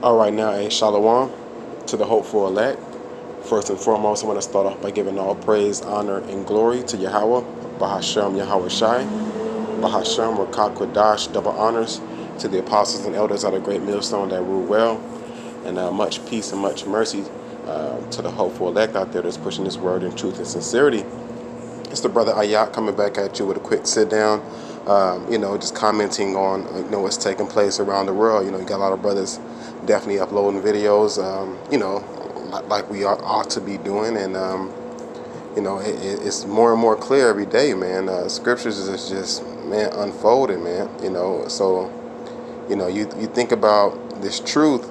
All right, now a shalom to the hopeful elect. First and foremost, I want to start off by giving all praise, honor, and glory to Yahweh, Bahashem Yahweh Shai, Bahashem Rakak Kodash, double honors to the apostles and elders of the great millstone that rule well, and much peace and much mercy to the hopeful elect out there that's pushing this word in truth and sincerity. It's the brother Ayat coming back at you with a quick sit down. Just commenting on what's taking place around the world. You got a lot of brothers definitely uploading videos. Like we ought to be doing, and it's more and more clear every day, man. Scriptures is just unfolding, man. So you think about this truth,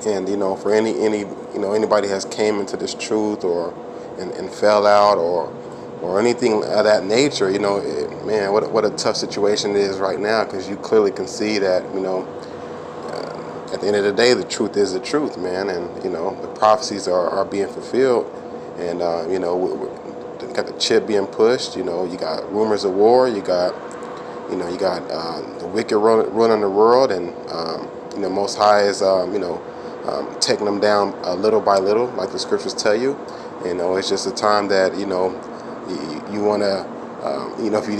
and for anybody has came into this truth and fell out or anything of that nature, what a tough situation it is right now, because you clearly can see that, at the end of the day, the truth is the truth, man, and, the prophecies are being fulfilled, and, you got the chip being pushed, you got rumors of war, you got the wicked running the world, and, Most High is, taking them down little by little, like the scriptures tell you. It's just a time that, you want to,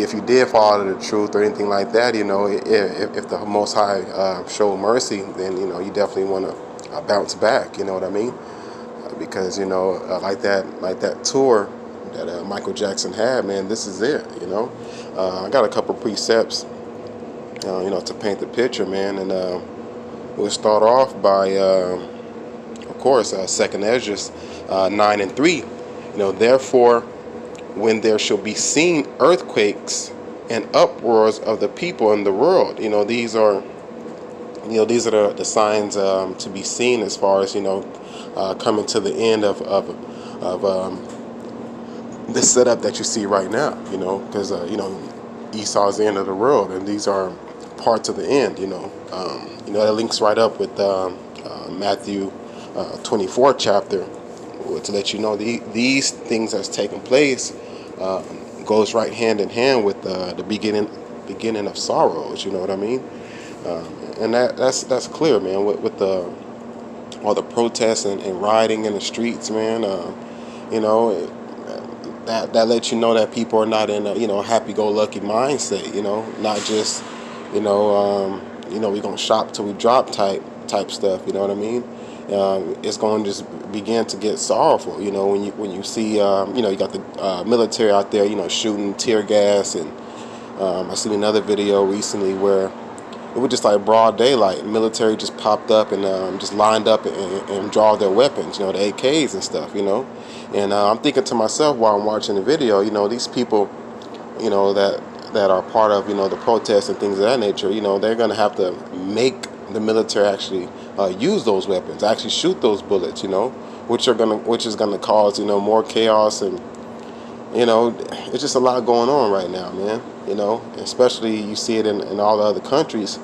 if you did fall out of the truth or anything like that, if the Most High showed mercy, then, you definitely want to bounce back, you know what I mean? Because, like that tour that Michael Jackson had, man, this is it, I got a couple precepts, to paint the picture, man, and we'll start off by, of course, 2nd Esdras 9:3, therefore, when there shall be seen earthquakes and uproars of the people in the world. These are the signs to be seen as far as coming to the end of this setup that you see right now. Because Esau's the end of the world, and these are parts of the end. That links right up with Matthew 24 chapter, to let you know these things that's taking place goes right hand in hand with the beginning of sorrows. You know what I mean? And that's clear, man. With all the protests and rioting in the streets, man. That lets you know that people are not in a happy-go-lucky mindset. Not just we gonna shop till we drop type stuff. You know what I mean? It's going to just begin to get sorrowful, when you see, you got the military out there, shooting tear gas, and I seen another video recently where it was just like broad daylight. Military just popped up and just lined up and draw their weapons, the AKs and stuff, And I'm thinking to myself while I'm watching the video, these people, that are part of, the protests and things of that nature, they're going to have to make the military actually use those weapons, actually shoot those bullets, which is gonna cause more chaos, and it's just a lot going on right now, man. Especially you see it in all the other countries.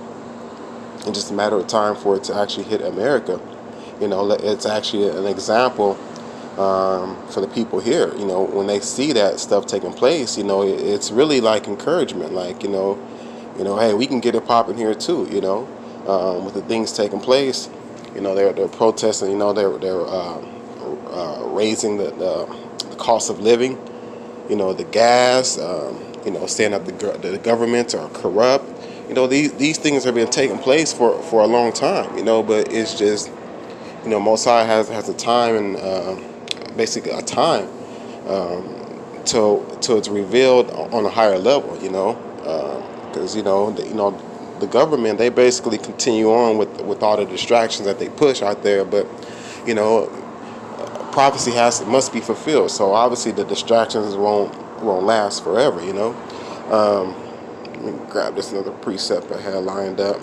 It's just a matter of time for it to actually hit America. It's actually an example for the people here. When they see that stuff taking place, it's really like encouragement, like hey, we can get it popping here too, with the things taking place. They're protesting. They're raising the cost of living. The gas. Saying that the governments are corrupt. These things have been taking place for a long time. But it's just Most High has a time, and basically a time till it's revealed on a higher level. Because the government, they basically continue on with all the distractions that they push out there, but prophecy must be fulfilled. So obviously the distractions won't last forever. Let me grab this another precept I had lined up.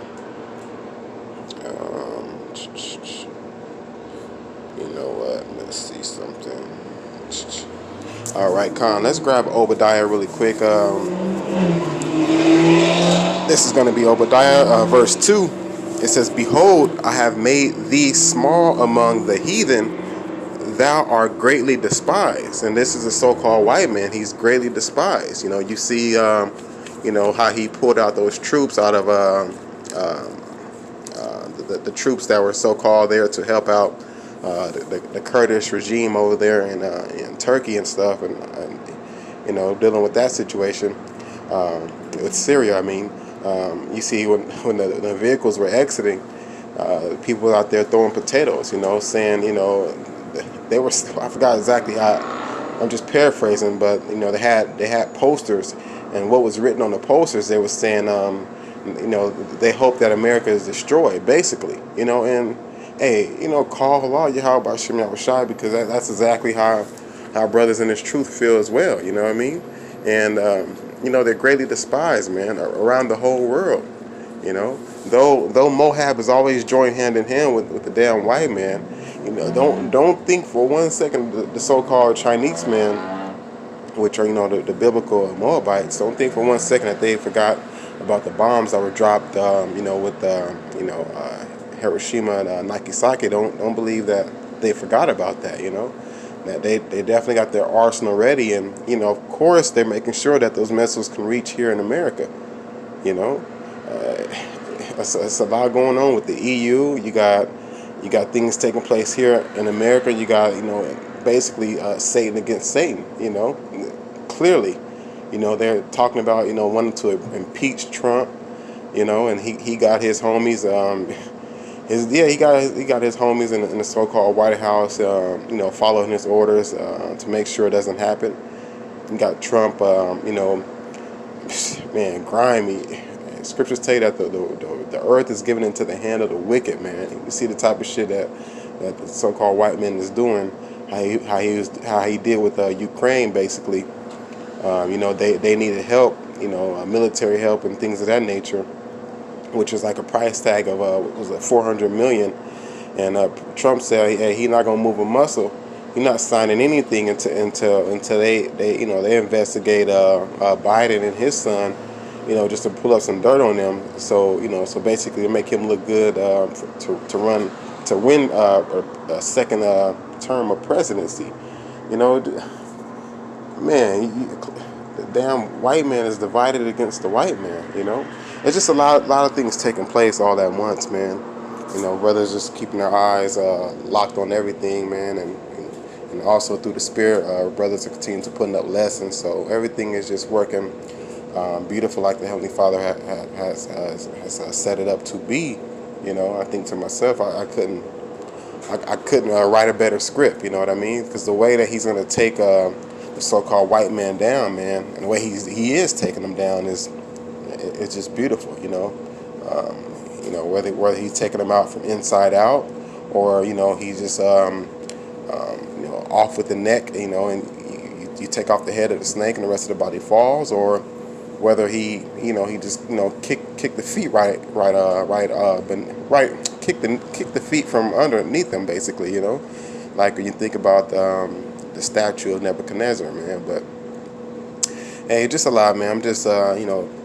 You know what? Let's see something. All right, Con. Let's grab Obadiah really quick. This is going to be Obadiah, verse 2. It says, "Behold, I have made thee small among the heathen. Thou art greatly despised." And this is a so-called white man. He's greatly despised. You see, how he pulled out those troops out of the the troops that were so-called there to help out the Kurdish regime over there in Turkey and stuff, and dealing with that situation with Syria. I mean, you see when the vehicles were exiting, people out there throwing potatoes, saying, they were, I forgot exactly how, I'm just paraphrasing, but they had posters, and what was written on the posters, they were saying, they hope that America is destroyed, basically, and hey, call Allah Yahweh Bashim Yahushai, because that's exactly how brothers in this truth feel as well, you know what I mean? And they're greatly despised, man, around the whole world, though Moab has always joined hand in hand with the damn white man. Don't think for 1 second the so-called Chinese men, which are the biblical Moabites. Don't think for 1 second that they forgot about the bombs that were dropped, with Hiroshima and Nagasaki. Don't believe that they forgot about that. That they definitely got their arsenal ready, and of course they're making sure that those missiles can reach here in America. It's a lot going on with the EU. You got things taking place here in America. You got basically Satan against Satan. Clearly, they're talking about wanting to impeach Trump. And he got his homies. He got his homies in the so-called White House. Following his orders to make sure it doesn't happen. You got Trump. Man, grimy. Scriptures tell you that the earth is given into the hand of the wicked, man. You see the type of shit that the so-called white man is doing. How he did with Ukraine, basically. They needed help, military help and things of that nature, which is like a price tag of was it $400 million. And Trump said, hey, he's not gonna move a muscle. He's not signing anything until they investigate Biden and his son, just to pull up some dirt on them. So basically to make him look good to win a second term of presidency. Man, the damn white man is divided against the white man. It's just a lot of things taking place all at once, man. Brothers just keeping their eyes locked on everything, man, and also through the spirit, brothers are continuing to putting up lessons. So everything is just working beautiful, like the Heavenly Father has set it up to be. I think to myself, I couldn't write a better script. You know what I mean? Because the way that he's gonna take the so-called white man down, man, and the way he is taking them down it's just beautiful. Whether he's taking them out from inside out, or he's just off with the neck, and you take off the head of the snake and the rest of the body falls, or whether he just kick the feet kick the feet from underneath him, basically, like when you think about the statue of Nebuchadnezzar, man. But hey, just a lot, man. I'm just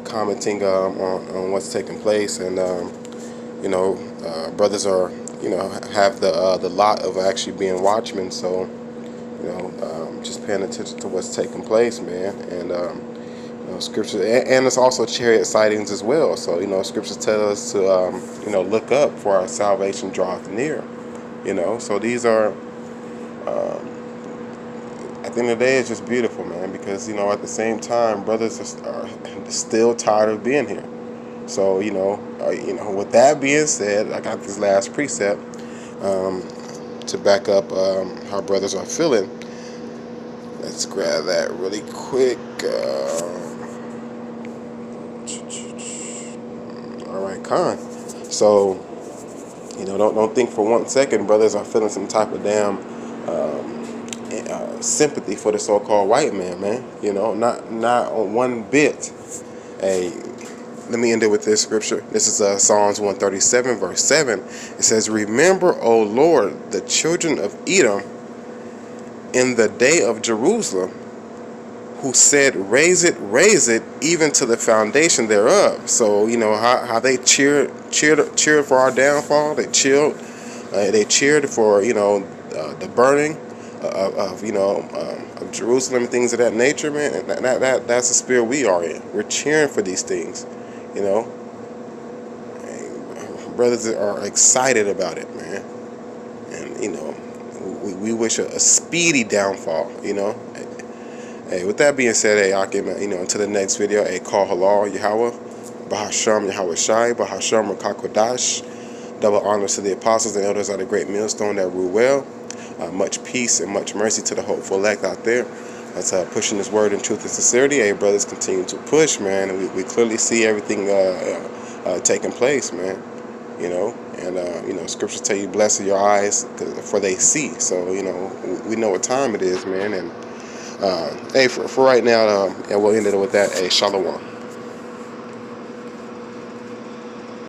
commenting on what's taking place, and brothers are have the lot of actually being watchmen, so just paying attention to what's taking place, man. And scripture, and it's also chariot sightings as well. So scriptures tell us to look up, for our salvation draweth near. So these are at the end of the day, it's just beautiful, man, because at the same time, brothers are still tired of being here. So with that being said, I got this last precept to back up how brothers are feeling. Let's grab that really quick. All right, Khan. So don't think for 1 second brothers are feeling some type of damn sympathy for the so-called white man, not on one bit. Hey, let me end it with this scripture. This is Psalms 137, verse 7. It says, "Remember, O Lord, the children of Edom in the day of Jerusalem, who said, raise it, even to the foundation thereof." So how they cheered for our downfall. They cheered for the burning of Jerusalem and things of that nature, man. And that's the spirit we are in. We're cheering for these things. brothers are excited about it, man. And we wish a speedy downfall. Hey, with that being said, hey, Akim, until the next video, hey, call halal Yahweh, Bahasham Yahweh Shai, Bahasham Rakakodash. Double honors to the apostles and elders of the great millstone that rule well. Much peace and much mercy to the hopeful elect out there. That's pushing this word in truth and sincerity. Hey, brothers, continue to push, man. And we clearly see everything taking place, man. Scriptures tell you, blessed are your eyes, for they see. So, we know what time it is, man. And hey, for right now, and we'll end it with that. Hey, shalom.